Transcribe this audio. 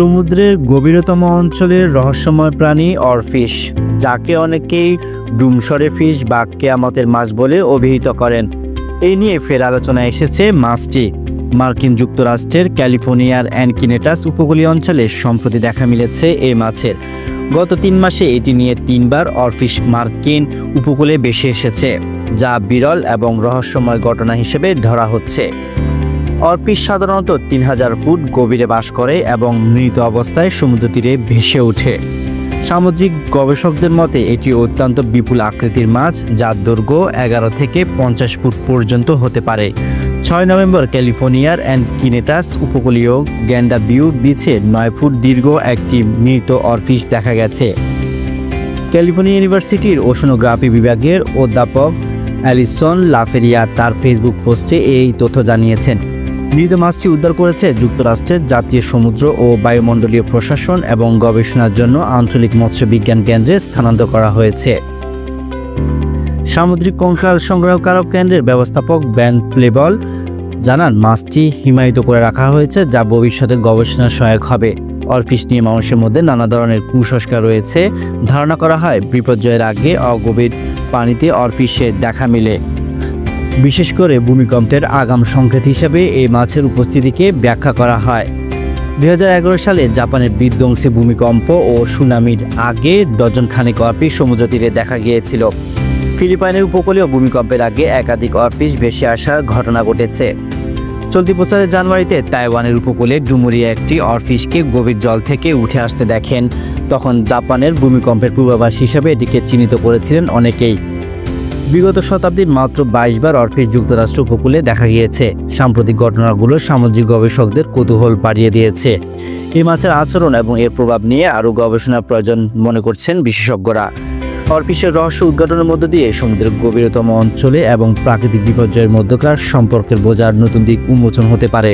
সমুদ্রের গভীরতম অঞ্চলের রহস্যময় প্রাণী অরফিশ, যাকে অনেকেই ডুমসরে ফিশ বা কেয়ামতের মাছ বলে অভিহিত করেন। এই নিয়ে ফের আলোচনায় এসেছে মাছটি। মার্কিন যুক্তরাষ্ট্রের ক্যালিফোর্নিয়ার এনকিনেটাস উপকূলীয় অঞ্চলে সম্প্রতি দেখা মিলেছে এই মাছের। গত 3 মাসে এটি নিয়ে 3বার অরফিশ মার্কিন উপকূলে ভেসে এসেছে, যা বিরল এবং রহস্যময় ঘটনা হিসেবে ধরা হচ্ছে। অরফিশ সাধারণত 3000 ফুট গভীরে বাস করে এবং মৃত অবস্থায় সমুদ্র তীরে ভেসে ওঠে। সামুদ্রিক গবেষকদের মতে এটি অত্যন্ত বিপুল আকৃতির মাছ, যার দৈর্ঘ্য 11 থেকে 50 ফুট পর্যন্ত হতে পারে। 6 নভেম্বর ক্যালিফোর্নিয়ার এনকিনেটাস উপকূলীয় গ্যান্ডা ভিউ বিচে 9 ফুট দীর্ঘ একটি মৃত অরফিশ দেখা গেছে। ক্যালিফোর্নিয়া ইউনিভার্সিটির ওশনোগ্রাফি বিভাগের অধ্যাপক অ্যালিসন লাফেরিয়া তার ফেসবুক পোস্টে এই তথ্য জানিয়েছেন। মৃত মাছটি উদ্ধার করেছে যুক্তরাষ্ট্রের জাতীয় সমুদ্র ও বায়ুমণ্ডলীয় প্রশাসন এবং গবেষণার জন্য আঞ্চলিক মৎস্য বিজ্ঞান কেন্দ্রে স্থানান্তর করা হয়েছে। সামুদ্রিক কঙ্কাল সংগ্রহকারক কেন্দ্রের ব্যবস্থাপক বেন প্লেবল জানান, মাছটি হিমায়িত করে রাখা হয়েছে, যা ভবিষ্যতে গবেষণার সহায়ক হবে। অরফিশ নিয়ে মানুষের মধ্যে নানা ধরনের কুসংস্কার রয়েছে। ধারণা করা হয় বিপর্যয়ের আগে অগভীর পানিতে অরফিশের দেখা মিলে। বিশেষ করে ভূমিকম্পের আগাম সংকেত হিসেবে এই মাছের উপস্থিতিকে ব্যাখ্যা করা হয়। 2011 সালে জাপানের বিধ্বংসী ভূমিকম্প ও সুনামির আগে ডজন খানেক অরফিশ সমুদ্র তীরে দেখা গিয়েছিল। ফিলিপাইনের উপকূলীয় ভূমিকম্পের আগে একাধিক অরফিশ ভেসে আসার ঘটনা ঘটেছে। চলতি বছরের জানুয়ারিতে তাইওয়ানের উপকূলে ডুমুরিয়া একটি অরফিশকে গভীর জল থেকে উঠে আসতে দেখেন। তখন জাপানের ভূমিকম্পের পূর্বাভাস হিসেবে এটিকে চিহ্নিত করেছিলেন অনেকেই। বিগত শতাব্দীর মাত্র 22 বার অরফিশ যুক্তরাষ্ট্র উপকূলে দেখা গিয়েছে। সাম্প্রতিক ঘটনাগুলো সামুদ্রিক গবেষকদের কৌতূহল বাড়িয়ে দিয়েছে। এই মাছের আচরণ এবং এর প্রভাব নিয়ে আরও গবেষণার প্রয়োজন মনে করছেন বিশেষজ্ঞরা। অরফিশের রহস্য উদ্ঘাটনের মধ্য দিয়ে সমুদ্রের গভীরতম অঞ্চলে এবং প্রাকৃতিক বিপর্যয়ের মধ্যকার সম্পর্কের বোঝার নতুন দিক উন্মোচন হতে পারে।